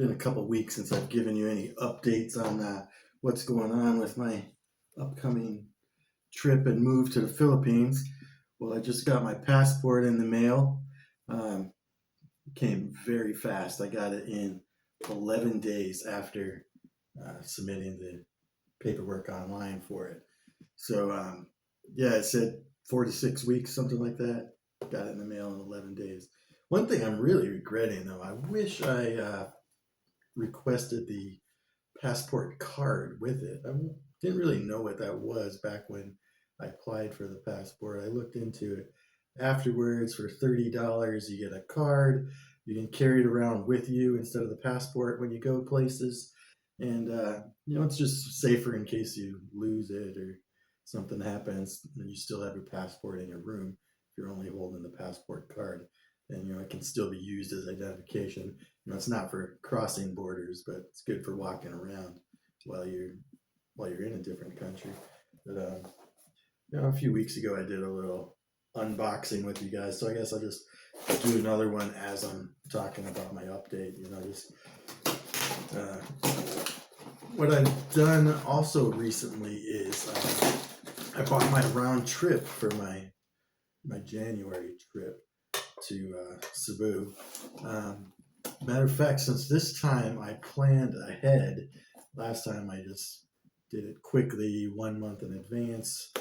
been a couple weeks since I've given you any updates on what's going on with my upcoming trip and move to the Philippines. Well, I just got my passport in the mail. It came very fast. I got it in 11 days after submitting the paperwork online for it. So, yeah, it said 4 to 6 weeks, something like that. Got it in the mail in 11 days. One thing I'm really regretting, though, I wish I requested the passport card with it. I didn't really know what that was back when I applied for the passport. I looked into it afterwards. For $30, you get a card. You can carry it around with you instead of the passport when you go places. And, it's just safer in case you lose it or something happens and you still have your passport in your room. If you're only holding the passport card, then, it can still be used as identification. It's not for crossing borders, but it's good for walking around while you're in a different country. But a few weeks ago I did a little unboxing with you guys, so I guess I'll just do another one as I'm talking about my update. What I've done also recently is I bought my round trip for my January trip to Cebu. Matter of fact, since this time I planned ahead, last time I just did it quickly 1 month in advance,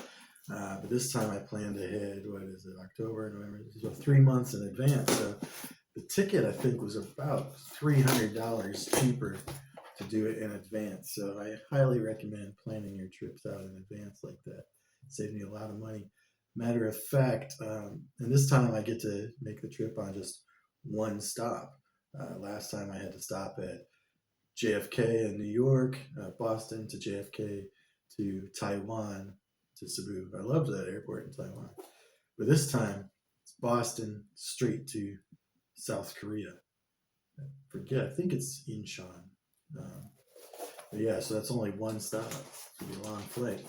but this time I planned ahead, October, November, so 3 months in advance. So the ticket, I think, was about $300 cheaper to do it in advance. So I highly recommend planning your trips out in advance like that. Saved me a lot of money. Matter of fact, and this time I get to make the trip on just one stop. Last time I had to stop at JFK in New York, Boston to JFK to Taiwan to Cebu. I loved that airport in Taiwan. But this time it's Boston straight to South Korea. I think it's Incheon. But yeah, so that's only one stop. It's gonna be a long flight.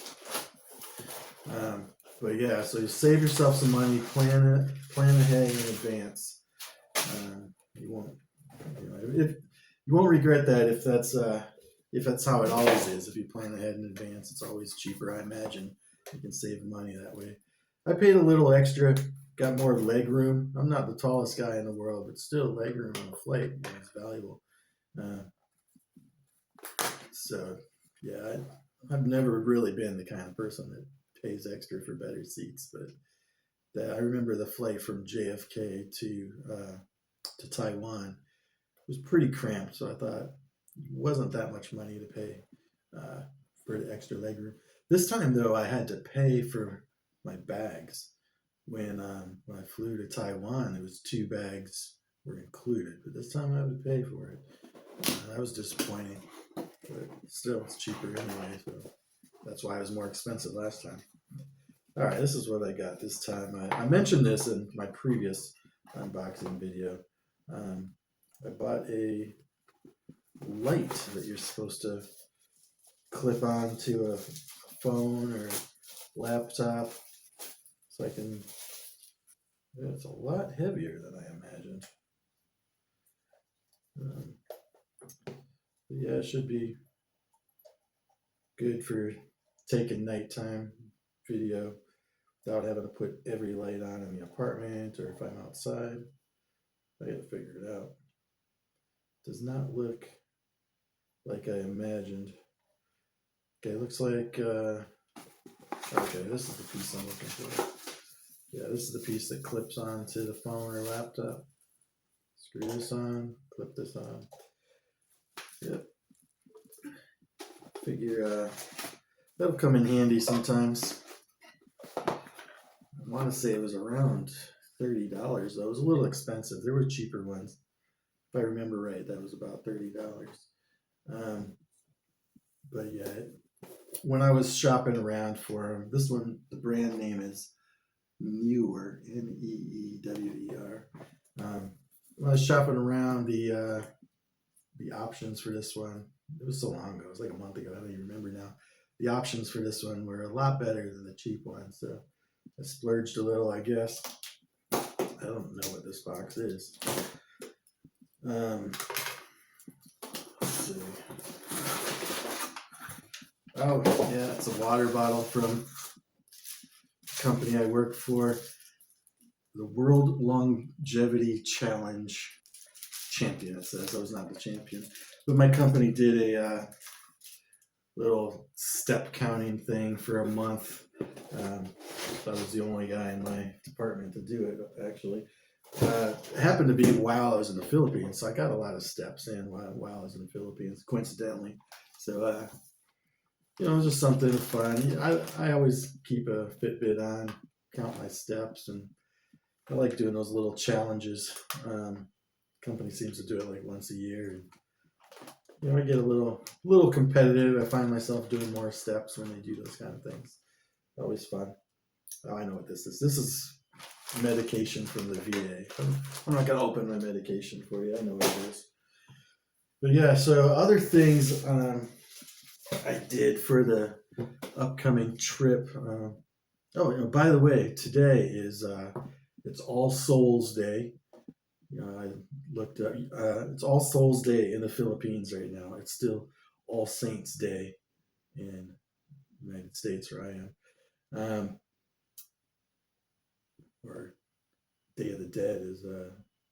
But yeah, so you save yourself some money, plan ahead in advance. You won't regret that if that's how it always is. If you plan ahead in advance, it's always cheaper. I imagine you can save money that way. I paid a little extra, got more leg room. I'm not the tallest guy in the world, but still, leg room on a flight is valuable. So yeah, I've never really been the kind of person that pays extra for better seats, but I remember the flight from JFK to Taiwan was pretty cramped, so I thought it wasn't that much money to pay for the extra legroom. This time, though, I had to pay for my bags. When I flew to Taiwan, it was 2 bags were included, but this time I had to pay for it. That was disappointing, but still, it's cheaper anyway, so that's why it was more expensive last time. All right, this is what I got this time. I mentioned this in my previous unboxing video. I bought a light that you're supposed to clip onto a phone or laptop, so I can. It's a lot heavier than I imagined. Yeah, it should be good for taking nighttime video without having to put every light on in the apartment or if I'm outside. I gotta figure it out. Does not look like I imagined. Okay, looks like, okay, this is the piece I'm looking for. Yeah, this is the piece that clips onto the phone or laptop. Screw this on, clip this on. Yep. Figure that'll come in handy sometimes. I want to say it was around $30 though. It was a little expensive. There were cheaper ones. If I remember right, that was about $30. But yeah, when I was shopping around for them, this one, the brand name is Neewer, Neewer. When I was shopping around the options for this one, it was so long ago, it was like a month ago, I don't even remember now. The options for this one were a lot better than the cheap one, so I splurged a little, I guess. I don't know what this box is. Oh, yeah, it's a water bottle from the company I work for, the World Longevity Challenge champion. It says I was not the champion, but my company did a little step counting thing for a month. I was the only guy in my department to do it, actually. It happened to be while I was in the Philippines, so I got a lot of steps in while I was in the Philippines, coincidentally. So, just something fun. I always keep a Fitbit on, count my steps, and I like doing those little challenges. Company seems to do it like once a year. I get a little competitive. I find myself doing more steps when they do those kind of things. Always fun. Oh, I know what this is. This is medication from the VA. I'm not gonna open my medication for you. I know what it is. But yeah, so other things I did for the upcoming trip. By the way, today is it's All Souls Day. I looked up. It's All Souls Day in the Philippines right now. It's still All Saints Day in the United States, where I am, or Day of the Dead is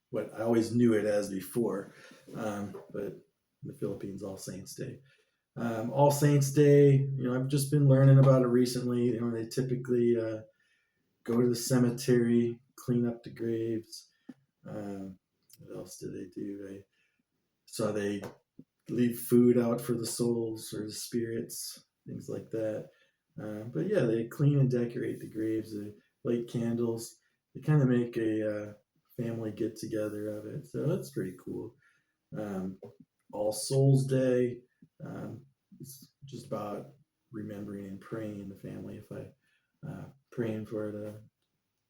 what I always knew it as before, but in the Philippines, All Saints Day. All Saints Day, I've just been learning about it recently. They typically go to the cemetery, clean up the graves. What else do they do? They leave food out for the souls or the spirits, things like that. But yeah, they clean and decorate the graves. They light candles. They kind of make a family get together of it. So that's pretty cool. Um, All Souls Day. It's just about remembering and praying in the family. If I praying for the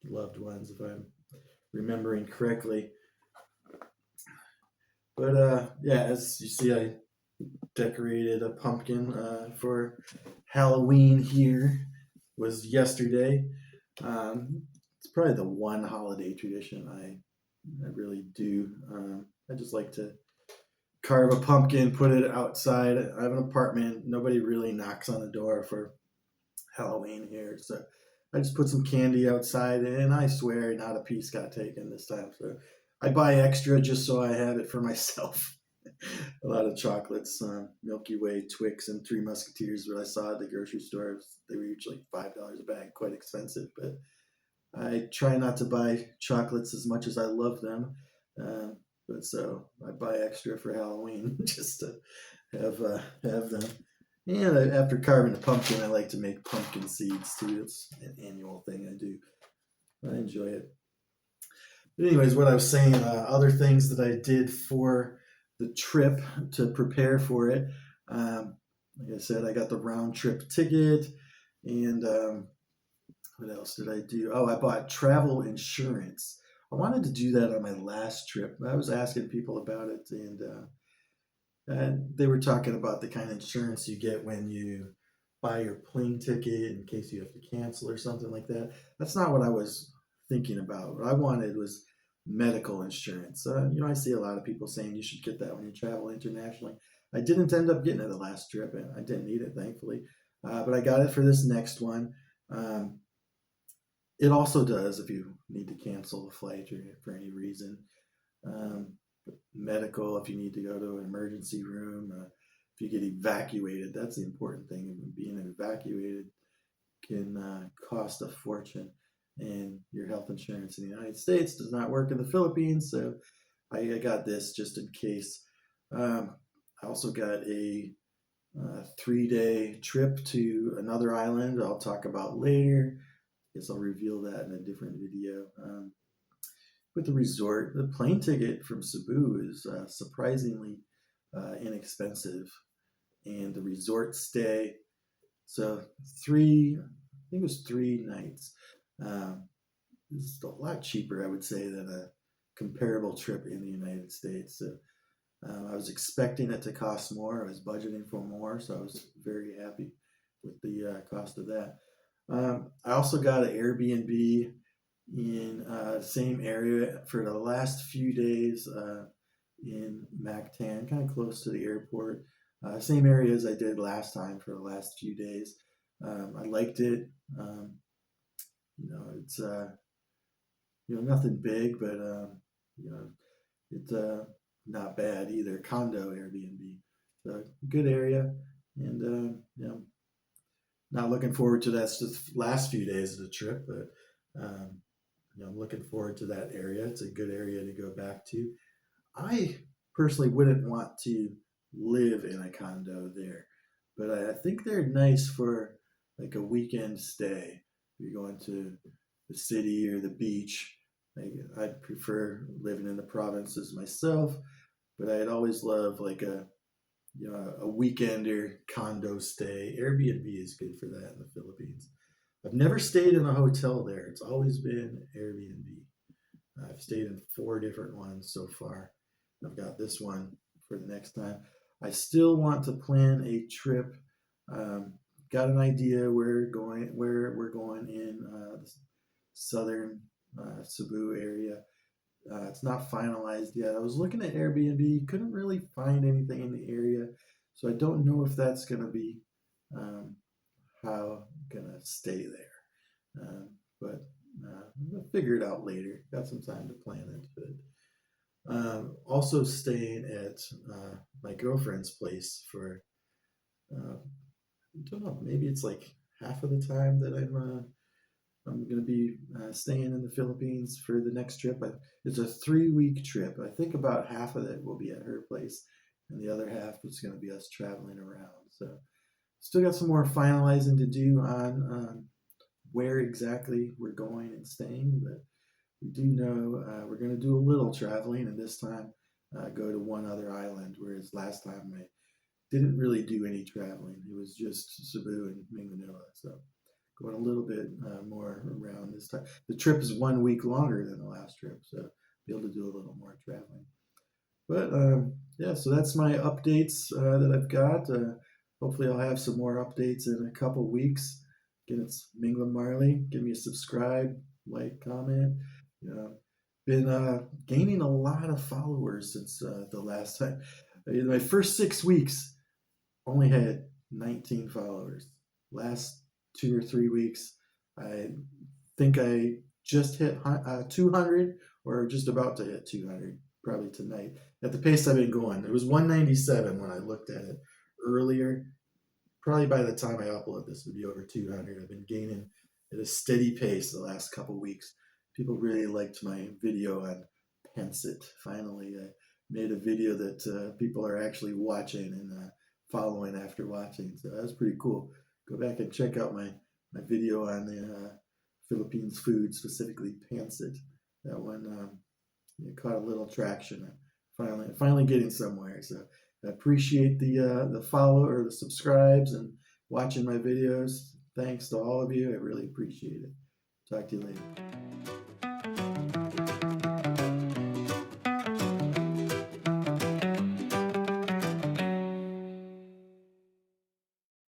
loved ones, if I'm remembering correctly. But yeah, as you see, I decorated a pumpkin for Halloween here. Was yesterday. It's probably the one holiday tradition I really do. I just like to carve a pumpkin, put it outside. I have an apartment. Nobody really knocks on the door for Halloween here, so I just put some candy outside, and I swear not a piece got taken this time. So I buy extra just so I have it for myself. A lot of chocolates, Milky Way, Twix, and Three Musketeers. What I saw at the grocery store, they were usually $5 a bag, quite expensive. But I try not to buy chocolates as much as I love them. Uh, but so I buy extra for Halloween just to have them. And after carving a pumpkin, I like to make pumpkin seeds too. It's an annual thing I do. I enjoy it. But anyways, what I was saying, other things that I did for the trip to prepare for it. Like I said, I got the round trip ticket, and what else did I do? Oh, I bought travel insurance. I wanted to do that on my last trip. I was asking people about it, and they were talking about the kind of insurance you get when you buy your plane ticket in case you have to cancel or something like that. That's not what I was thinking about. What I wanted was medical insurance. I see a lot of people saying you should get that when you travel internationally. I didn't end up getting it the last trip, and I didn't need it, thankfully. But I got it for this next one. Um, it also does if you need to cancel a flight or for any reason. Um, Medical, if you need to go to an emergency room, if you get evacuated, that's the important thing. Being evacuated can cost a fortune, and your health insurance in the United States does not work in the Philippines, so I got this just in case. I also got a 3-day trip to another island I'll talk about later. I guess I'll reveal that in a different video. With the resort, the plane ticket from Cebu is surprisingly inexpensive, and the resort stay. So I think it was 3 nights. It's a lot cheaper, I would say, than a comparable trip in the United States. So I was expecting it to cost more. I was budgeting for more, so I was very happy with the cost of that. I also got an Airbnb in the same area for the last few days in Mactan, kind of close to the airport. Same area as I did last time for the last few days. I liked it. Um, it's nothing big, but you know, it's not bad either. Condo Airbnb, so good area, and not looking forward to that just last few days of the trip, but I'm looking forward to that area. It's a good area to go back to. I personally wouldn't want to live in a condo there, but I think they're nice for like a weekend stay. If you're going to the city or the beach, like, I'd prefer living in the provinces myself, but I'd always love like a weekender condo stay. Airbnb is good for that in the Philippines. I've never stayed in a hotel there. It's always been Airbnb. I've stayed in 4 different ones so far. I've got this one for the next time. I still want to plan a trip. Um, got an idea where we're going in the southern Cebu area. It's not finalized yet. I was looking at Airbnb, couldn't really find anything in the area, so I don't know if that's going to be um, how I'm going to stay there. But we'll figure it out later. Got some time to plan it. But also staying at my girlfriend's place for I don't know, maybe it's like half of the time that I'm going to be staying in the Philippines for the next trip. It's a 3-week trip. I think about half of it will be at her place, and the other half is going to be us traveling around. So, still got some more finalizing to do on where exactly we're going and staying, but we do know we're going to do a little traveling, and this time go to one other island, whereas last time I didn't really do any traveling. It was just Cebu and Mingla. So going a little bit more around this time. The trip is 1 week longer than the last trip, so be able to do a little more traveling. But yeah, so that's my updates that I've got. Hopefully, I'll have some more updates in a couple weeks. Again, it's Mingla Marley. Give me a subscribe, like, comment. You know, been gaining a lot of followers since the last time. In my first 6 weeks, only had 19 followers. Last 2 or 3 weeks, I think I just hit 200 or just about to hit 200 probably tonight. At the pace I've been going, it was 197 when I looked at it earlier. Probably by the time I upload this, it'll be over 200. I've been gaining at a steady pace the last couple weeks. People really liked my video on Pensit. Finally, I made a video that people are actually watching and following after watching. So that was pretty cool. Go back and check out my video on the Philippines food, specifically Pensit. That one caught a little traction. Finally getting somewhere. So I appreciate the follow or the subscribes and watching my videos. Thanks to all of you. I really appreciate it. Talk to you later.